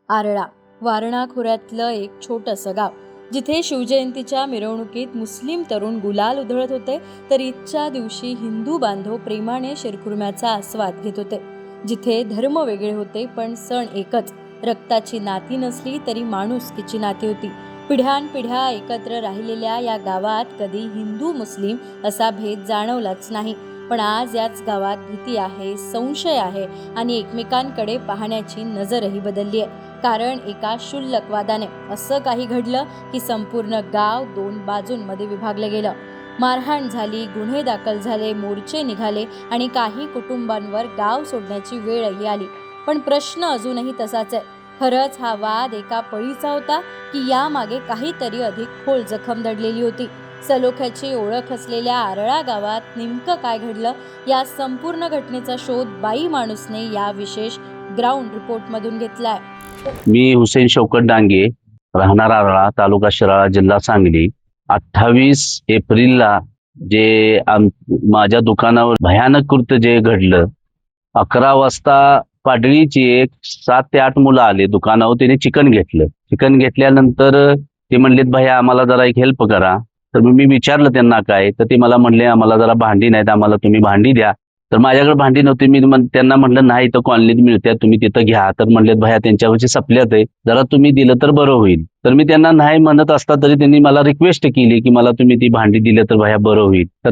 आरळा वारणा खोऱ्यातलं एक छोटंसं गाव, जिथे शिवजयंतीच्या मिरवणुकीत मुस्लिम तरुण गुलाल उधळत होते, तर ईदच्या दिवशी हिंदू बांधव प्रेमाने शिरखुर्म्याचा आस्वाद घेत होते. जिथे धर्म वेगळे होते पण सण एकच. रक्ताची नाती नसली तरी माणुसकीची नाती होती. पिढ्यानपिढ्या एकत्र राहिलेल्या या गावात कधी हिंदू मुस्लिम असा भेद जाणवलाच नाही. पण आज याच गावात भीती आहे, संशय आहे आणि एकमेकांकडे पाहण्याची नजरही बदलली आहे. कारण एका क्षुल्लक वादाने असं काही घडलं की संपूर्ण गाव दोन बाजूंमध्ये विभागलं गेलं. मारहाण झाली, गुन्हे दाखल झाले, मोर्चे निघाले आणि काही कुटुंबांवर गाव सोडण्याची वेळही आली. पण प्रश्न अजूनही तसाच आहे. खरंच हा वाद एका पळीचा होता की यामागे काहीतरी अधिक खोल जखम दडलेली होती? सलोख्याची ओळख असलेल्या आरळा गावात नेमकं काय घडलं, या संपूर्ण घटनेचा शोध बाई माणूसने या विशेष ग्राउंड रिपोर्टमधून घेतलाय. मी हुसेन शौकत डांगे, राहणार आरळा, तालुका शिराळा, जिल्हा सांगली. 28 एप्रिलला जे माझ्या दुकानावर भयानक कृत्य जे घडलं, 11 वाजता पाडळीची एक 7 ते 8 मुलं आले दुकानावर. त्याने चिकन घेतलं. चिकन घेतल्यानंतर ते म्हणलेत, भैया आम्हाला जरा एक हेल्प करा. तर मी विचारलं त्यांना काय, तर ते मला म्हणले, आम्हाला जरा भांडी नाहीत, आम्हाला तुम्ही भांडी द्या. तर माझ्याकडे भांडी नव्हती. मी त्यांना म्हणलं, नाही तर कॉलनीत मिळतात, तुम्ही तिथं घ्या. तर म्हणलेत, भैया त्यांच्यावरची सपल्यात आहे, जरा तुम्ही दिलं तर बरं होईल. तर मी त्यांना नाही म्हणत असता तरी त्यांनी मला रिक्वेस्ट केली की मला तुम्ही ती भांडी दिली तर भैया बरं होईल. तर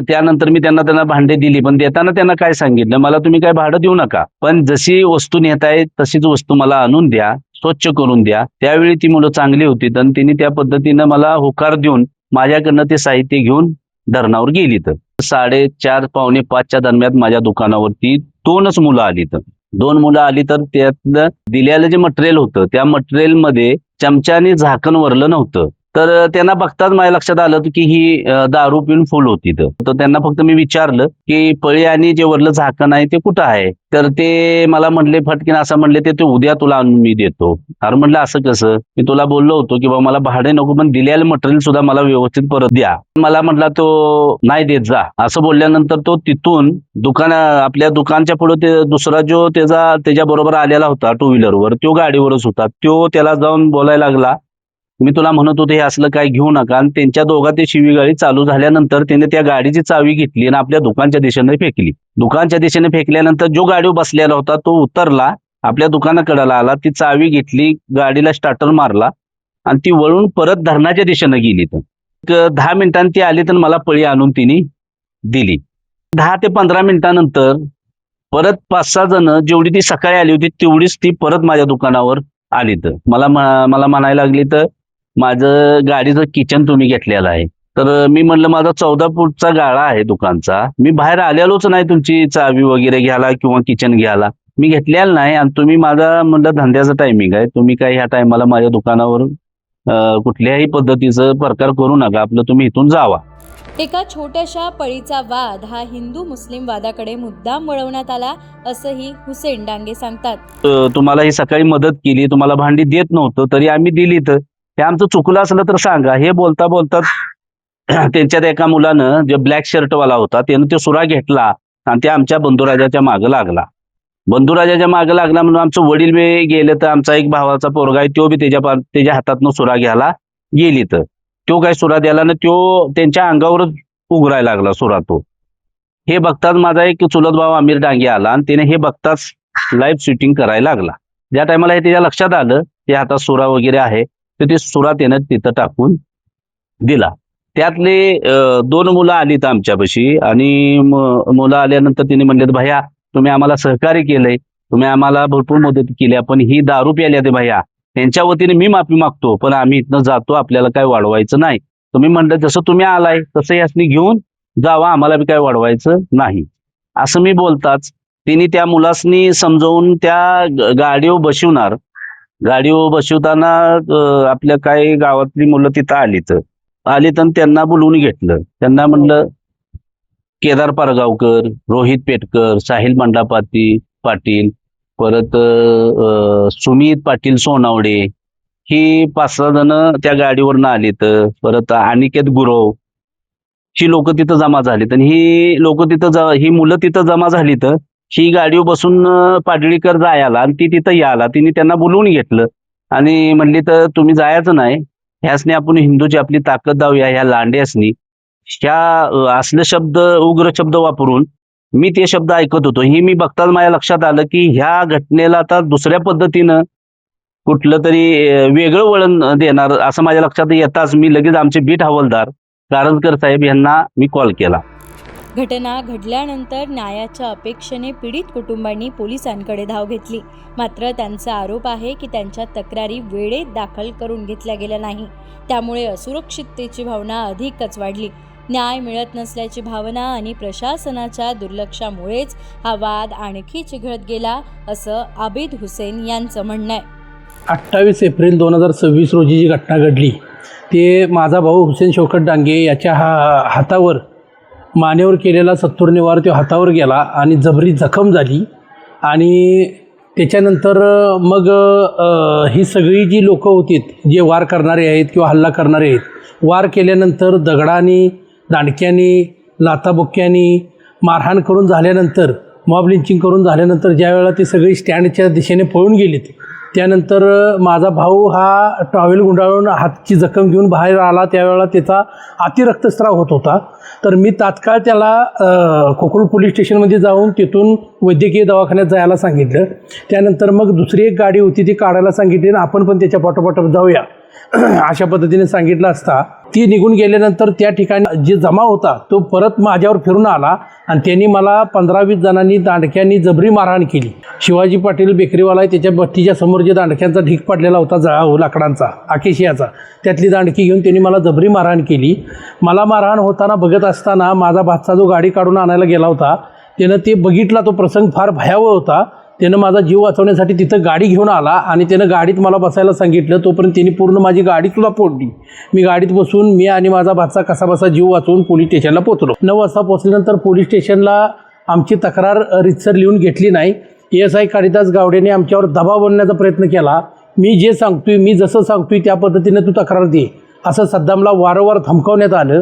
त्यानंतर मी त्यांना भांडी दिली. पण देताना त्यांना काय सांगितलं, मला तुम्ही काय भाडं देऊ नका, पण जशी वस्तू नेताय तशीच वस्तू मला आणून द्या, स्वच्छ करून द्या. त्यावेळी ती मुलं चांगली होती आणि तिने त्या पद्धतीनं मला होकार देऊन माझ्याकडनं ते साहित्य घेऊन धरणावर गेली. तर 4:30 पावणे 5च्या दरम्यान माझ्या दुकानावरती 2च मुलं आली. तर 2 मुलं आली, तर त्यातलं दिलेलं जे मटेरियल होतं त्या मटेरियलमध्ये चमच्याने झाकण वरलं नव्हतं. तर त्यांना बघताच माझ्या लक्षात आलं की ही दारू पिऊन फुल होती. तर त्यांना फक्त मी विचारलं की पळी आणि जे वरलं झाकण आहे ते कुठं आहे. तर ते मला म्हणले फटकीन असं म्हणले, ते उद्या तुला आणून मी देतो. अरे म्हणलं, असं कसं? मी तुला बोललो होतो की बाबा मला भाडे नको, पण दिलेलं मटेरियल सुद्धा मला व्यवस्थित परत द्या. मला म्हटला तो नाही देत जा. असं बोलल्यानंतर तो तिथून आपल्या दुकानच्या पुढे ते दुसरा जो त्याच्या बरोबर आलेला होता 2 व्हीलरवर, तो गाडीवरच होता. तो त्याला जाऊन बोलायला लागला, मी तुला म्हणत होतो हे असलं काही घेऊ नका. आणि त्यांच्या दोघांची शिवीगाळी चालू झाल्यानंतर त्याने त्या गाडीची चावी घेतली आणि आपल्या दुकानच्या दिशेने फेकली. दुकानच्या दिशेने फेकल्यानंतर जो गाडीवर बसलेला होता तो उतरला, आपल्या दुकानाकडे आला, ती चावी घेतली, गाडीला स्टार्टर मारला आणि ती वळून परत धरणाच्या दिशेने गेली. तर 10 मिनिटांनी ती आली तर मला पळी आणून तिने दिली. 10 ते 15 मिनिटानंतर परत 5-6 जण, जेवढी ती सकाळी आली होती तेवढीच ती परत माझ्या दुकानावर आली. तर मला म्हणायला लागली, तर माझं गाडीचं किचन तुम्ही घेतलेलं आहे. तर मी म्हणलं, माझा 14 फूटचा गाळा आहे दुकानचा, मी बाहेर आलेलोच नाही तुमची चावी वगैरे घ्यायला किंवा किचन घ्यायला, मी घेतलेलं नाही. आणि तुम्ही माझा म्हणलं धंद्याचं टायमिंग आहे, तुम्ही काही ह्या टायमाला माझ्या दुकानावर कुठल्याही पद्धतीचं प्रकार करू नका, आपलं तुम्ही इथून जावा. एका छोट्याशा पळीचा वाद हा हिंदू मुस्लिम वादाकडे मुद्दाम वळवण्यात आला, असंही हुसेन डांगे सांगतात. तुम्हाला ही सकाळी मदत केली, तुम्हाला भांडी देत नव्हतं तरी आम्ही दिली, तर ते आमचं चुकलं असलं तर सांगा. हे बोलता बोलतात त्यांच्यात एका मुलानं, जे ब्लॅक शर्टवाला होता, त्यानं तो सुरा घेतला आणि ते आमच्या बंधुराजाच्या मागं लागला. बंधुराजाच्या मागं लागला म्हणून आमचं वडील बी गेले, तर आमचा एक भावाचा पोरगा आहे तो बी त्याच्या हातातनं सुरा घ्यायला गेली. तर तो काय सुरा द्याला ना, तो त्यांच्या अंगावरच उघडायला लागला सुरा. तो हे बघताच माझा एक चुलत भाव आमिर डांगे आला आणि त्याने हे बघताच लाईव्ह शूटिंग करायला लागला. ज्या टायमाला हे त्याच्या लक्षात आलं की हातात सुरा वगैरे आहे, तर ते सुरा त्यानं तिथं टाकून दिला. त्यातले 2 मुलं आलीत आमच्यापाशी आणि मुलं आल्यानंतर तिने म्हणलेत, भैया तुम्ही आम्हाला सहकार्य केलंय, तुम्ही आम्हाला भरपूर मदत केली, पण ही दारू प्यायली ते भैया, त्यांच्या वतीने मी माफी मागतो, पण आम्ही इथनं जातो, आपल्याला काय वाढवायचं नाही. तुम्ही म्हणलं जसं तुम्ही आलाय तसं यासनी घेऊन जावा, आम्हाला बी काय वाढवायचं नाही. असं मी बोलताच तिने त्या मुलासनी समजावून त्या गाडीवर बसवताना आपल्या काही गावातली मुलं तिथं आलीत आणि त्यांना बोलवून घेतलं. त्यांना म्हणलं, केदार पारगावकर, रोहित पेटकर, साहिल पाटील, परत सुमित पाटील सोनावडे, ही 5-6 जण त्या गाडीवरनं आलीत. परत अनिकेत गुरव, ही लोक तिथं जमा झालीत आणि ही मुलं तिथं जमा झालीत. ही गाडीवर बसून पाडळीकर जायला आणि ती तिथं यायला तिने त्यांना बोलवून घेतलं आणि म्हणली तर तुम्ही जायचं नाही, ह्यासनी आपण हिंदूची आपली ताकद दाऊया ह्या लांड्यासनी. ह्या असले शब्द उग्र शब्द वापरून मी ते शब्द ऐकत होतो. हे मी बघताच माझ्या लक्षात आलं की ह्या घटनेला आता दुसऱ्या पद्धतीनं कुठलं तरी वेगळं वळण देणार असं माझ्या लक्षात येताच मी लगेच आमचे बीट हवालदार कारंजकर साहेब यांना मी कॉल केला. घटना घडल्यानंतर न्यायाच्या अपेक्षेने पीडित कुटुंबांनी पोलिसांकडे धाव घेतली. मात्र त्यांचा आरोप आहे की त्यांच्या तक्रारी वेळेत दाखल करून घेतल्या गेल्या नाही. त्यामुळे असुरक्षिततेची भावना अधिकच वाढली. न्याय मिळत नसल्याची भावना आणि प्रशासनाच्या दुर्लक्षामुळेच हा वाद आणखी चिघळत गेला, असं आबिद हुसेन यांचं म्हणणं आहे. 28 एप्रिल 2026 रोजी जी घटना घडली ते माझा भाऊ हुसेन शौकत डांगे याच्या हातावर मानेवर केलेला सत्तूरने वार तो हातावर गेला आणि जबरी जखम झाली. आणि त्याच्यानंतर मग ही सगळी जी लोकं होती जे वार करणारे आहेत किंवा हल्ला करणारे आहेत, वार केल्यानंतर दगडाने, दांडक्याने, लाथाबुक्क्याने मारहाण करून झाल्यानंतर, मॉब लिंचिंग करून झाल्यानंतर ज्या वेळेला ती सगळी स्टँडच्या दिशेने पळून गेलीत, त्यानंतर माझा भाऊ हा टॉवेल गुंडाळून हातची जखम घेऊन बाहेर आला. त्यावेळेला त्याचा अतिरक्तस्राव होत होता. तर मी तात्काळ त्याला कोकण पोलीस स्टेशनमध्ये जाऊन तिथून वैद्यकीय दवाखान्यात जायला सांगितलं. त्यानंतर मग दुसरी एक गाडी होती ती काढायला सांगितली आणि आपण पण त्याच्या पाठोपाठ जाऊया अशा पद्धतीने सांगितलं असता ती निघून गेल्यानंतर त्या ठिकाणी जे जमा होता तो परत माझ्यावर फिरून आला आणि त्यांनी मला 15-20 जणांनी दांडक्यांनी जबरी मारहाण केली. शिवाजी पाटील बेकरीवाला आहे, त्याच्या बत्तीच्या समोर जे दांडक्यांचा ढीक पडलेला होता लाकडांचा, आकेशियाचा, त्यातली दांडकी घेऊन त्यांनी मला जबरी मारहाण केली. मला मारहाण होताना बघत असताना माझा भाचा जो गाडी काढून आणायला गेला होता त्यानं ते बघितला. तो प्रसंग फार भयावह होता. त्यानं माझा जीव वाचवण्यासाठी तिथं गाडी घेऊन आला आणि त्यानं गाडीत मला बसायला सांगितलं. तोपर्यंत त्यांनी पूर्ण माझी गाडीसुद्धा फोडली. मी गाडीत बसून मी आणि माझा भाचा कसाबसा जीव वाचवून पोलीस स्टेशनला पोचलो. 9 वाजता पोचल्यानंतर पोलीस स्टेशनला आमची तक्रार रितसर लिहून घेतली नाही. ASI कालिदास गावडेने आमच्यावर दबाव बनण्याचा प्रयत्न केला. मी जे सांगतोय, मी जसं सांगतोय त्या पद्धतीने तू तक्रार दे असं सद्दामला वारंवार धमकावण्यात आलं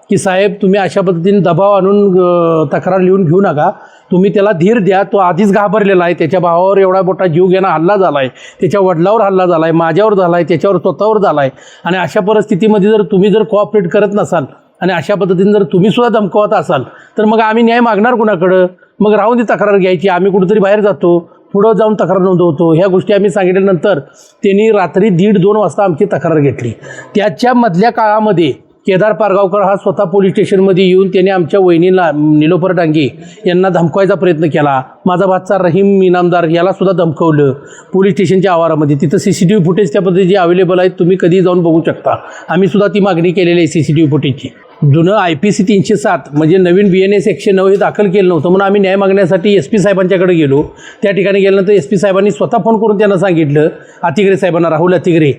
की साहेब तुम्ही अशा पद्धतीने दबाव आणून तक्रार लिहून घेऊ नका, तुम्ही त्याला धीर द्या, तो आधीच घाबरलेला आहे, त्याच्या भावावर एवढा मोठा जीव घेणं हल्ला झाला आहे, त्याच्या वडिलावर हल्ला झाला आहे, माझ्यावर झाला आहे, त्याच्यावर स्वतःवर झाला आहे. आणि अशा परिस्थितीमध्ये जर तुम्ही कोऑपरेट करत नसाल आणि अशा पद्धतीने जर तुम्हीसुद्धा धमकावत असाल तर मग आम्ही न्याय मागणार कुणाकडं? मग राहून ती तक्रार घ्यायची, आम्ही कुठेतरी बाहेर जातो, पुढं जाऊन तक्रार नोंदवतो. ह्या गोष्टी आम्ही सांगितल्यानंतर त्यांनी रात्री 1:30-2 वाजता आमची तक्रार घेतली. त्याच्या मधल्या काळामध्ये केदार पारगावकर हा स्वतः पोलीस स्टेशनमध्ये येऊन त्याने आमच्या वहिनीला निलोफर डांगे यांना धमकवायचा प्रयत्न केला. माझा भाचा रहीम इनामदार याला सुद्धा धमकवलं पोलीस स्टेशनच्या आवारामध्ये. तिथं CCTV फुटेज त्या पद्धतीची अवेलेबल आहेत, तुम्ही कधी जाऊन बघू शकता. आम्ही सुद्धा ती मागणी केलेली आहे CCTV फुटेजची. जुनं IPC 307 म्हणजे नवीन BNS 109 हे दाखल केलं नव्हतं म्हणून आम्ही न्याय मागण्यासाठी SP साहेबांच्याकडे गेलो. त्या ठिकाणी गेल्यानंतर SP साहेबांनी स्वतः फोन करून त्यांना सांगितलं, अतिग्रे साहेबांना, राहुल अतिग्रे,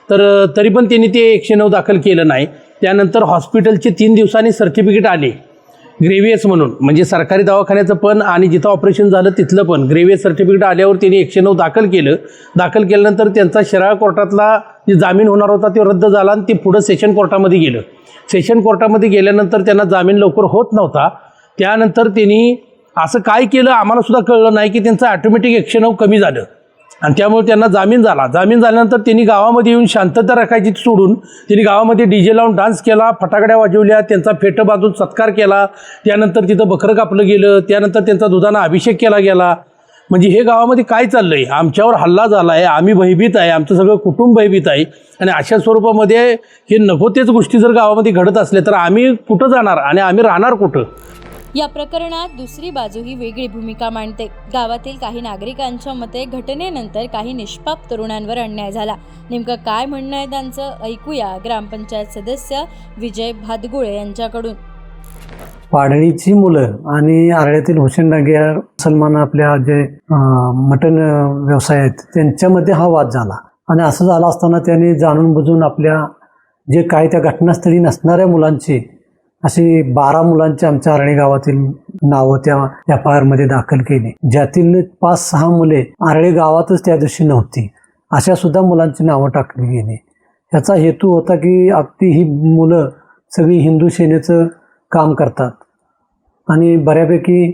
तर तरी पण त्यांनी ते 109 दाखल केलं नाही. त्यानंतर हॉस्पिटलचे 3 दिवसांनी सर्टिफिकेट आले ग्रेव्हियस म्हणून, म्हणजे सरकारी दवाखान्याचं पण आणि जिथं ऑपरेशन झालं तिथलं पण ग्रेव्हियस सर्टिफिकेट आल्यावर त्यांनी 109 दाखल केलं. दाखल केल्यानंतर त्यांचा शिराळा कोर्टातला जे जामीन होणार होता तो रद्द झाला आणि ते पुढं सेशन कोर्टामध्ये गेलं. सेशन कोर्टामध्ये गेल्यानंतर त्यांना जामीन लवकर होत नव्हता. त्यानंतर त्यांनी असं काय केलं आम्हाला सुद्धा कळलं नाही की त्यांचं ऑटोमॅटिक 109 कमी झालं आणि त्यामुळे त्यांना जामीन झाला. जामीन झाल्यानंतर त्यांनी गावामध्ये येऊन शांतता राखायची सोडून त्यांनी गावामध्ये DJ लावून डान्स केला, फटाकड्या वाजवल्या, त्यांचा फेटं बांधून सत्कार केला. त्यानंतर तिथं बकरं कापलं गेलं. त्यानंतर त्यांचा दुधानं अभिषेक केला गेला. म्हणजे हे गावामध्ये काय चाललं आहे? आमच्यावर हल्ला झाला आहे, आम्ही भयभीत आहे, आमचं सगळं कुटुंब भयभीत आहे. आणि अशा स्वरूपामध्ये हे नको तेच गोष्टी जर गावामध्ये घडत असल्या तर आम्ही कुठं जाणार आणि आम्ही राहणार कुठं? या प्रकरणात दुसरी बाजू ही वेगळी भूमिका मांडते. गावातील काही नागरिकांच्या मते घटनेनंतर काही निष्पाप तरुणांवर अन्याय झाला. नेमकं काय म्हणणं आहे त्यांचं, ऐकूया ग्रामपंचायत सदस्य विजय भादगुळे यांच्याकडून. पाडळीची मुलं आणि आरळ्यातील हुसेन डांगे या मुसलमान आपल्या जे मटण व्यवसाय आहेत त्यांच्यामध्ये हा वाद झाला. आणि असं झालं असताना त्यांनी जाणून बुजून आपल्या जे काय त्या घटनास्थळी नसणाऱ्या मुलांची अशी 12 मुलांची आमच्या आरळी गावातील नावं त्या FIR मध्ये दाखल केली, ज्यातील 5-6 मुले आरळी गावातच त्या दिवशी नव्हती. अशा सुद्धा मुलांची नावं टाकली गेली. याचा हेतू होता की अगदी ही मुलं सगळी हिंदू सेनेचं काम करतात आणि बऱ्यापैकी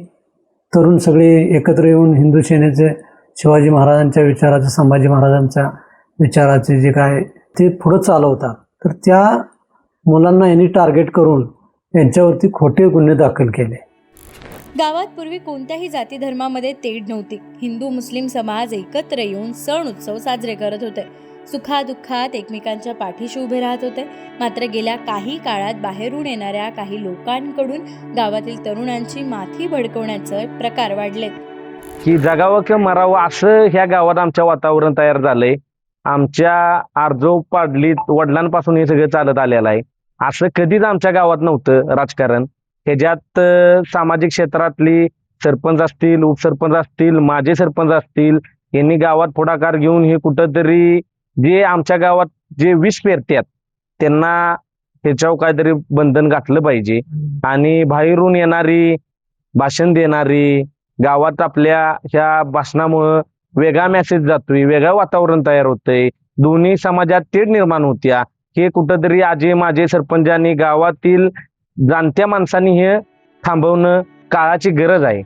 तरुण सगळे एकत्र येऊन हिंदू सेनेचे शिवाजी महाराजांच्या विचाराचं, संभाजी महाराजांच्या विचाराचे जे काय ते पुढं चालवतात. तर त्या मुलांना यांनी टार्गेट करून यांच्यावरती खोटे गुन्हे दाखल केले. गावात पूर्वी कोणत्याही जाती धर्मामध्ये तेढ नव्हती. हिंदू मुस्लिम समाज एकत्र येऊन सण उत्सव साजरे करत होते. सुखादुःखात एकमेकांच्या पाठीशी उभे राहत होते. मात्र गेल्या काही काळात बाहेरून येणाऱ्या काही लोकांकडून गावातील तरुणांची माथी भडकवण्याचे प्रकार वाढलेत. की जगावं किंवा मरावं असं ह्या गावात आमच्या वातावरण तयार झालंय. आमच्या आर्जो पाडलीत वडिलांपासून हे सगळं चालत आलेलं आहे. असं कधीच आमच्या गावात नव्हतं राजकारण. ह्याच्यात सामाजिक क्षेत्रातली सरपंच असतील, उपसरपंच असतील, माजी सरपंच असतील, यांनी गावात पुढाकार घेऊन हे कुठंतरी जे आमच्या गावात जे विष पेरतात त्यांना ह्याच्यावर काहीतरी बंधन घातलं पाहिजे. आणि बाहेरून येणारी भाषण देणारी गावात आपल्या ह्या भाषणामुळं वेगळा मेसेज जातोय, वेगळं वातावरण तयार होतंय, दोन्ही समाजात तेढ निर्माण होत्या. हे कुठंतरी आजे माजे सरपंचांनी गावातील जाणत्या माणसांनी हे थांबवणं काळाची गरज आहे.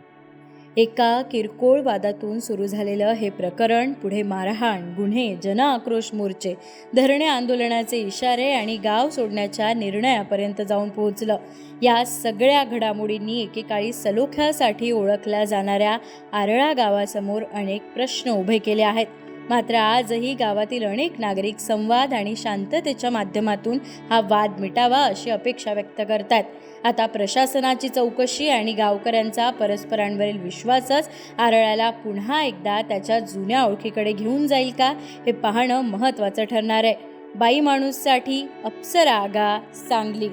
एका किरकोळ वादातून सुरू झालेलं हे प्रकरण पुढे मारहाण, गुन्हे, जनआक्रोश मोर्चे, धरणे आंदोलनाचे इशारे आणि गाव सोडण्याच्या निर्णयापर्यंत जाऊन पोहोचलं. या सगळ्या घडामोडींनी एकेकाळी सलोख्यासाठी ओळखल्या जाणाऱ्या आरळा गावासमोर अनेक प्रश्न उभे केले आहेत. मात्र आजही गावातील अनेक नागरिक संवाद आणि शांततेच्या माध्यमातून हा वाद मिटावा अशी अपेक्षा व्यक्त करतात. आता प्रशासनाची चौकशी आणि गावकऱ्यांचा परस्परांवरील विश्वासच आरळ्याला पुन्हा एकदा त्याच्या जुन्या ओळखीकडे घेऊन जाईल का, हे पाहणं महत्त्वाचं ठरणार आहे. बाई माणूससाठी अप्सरा आगा, सांगली.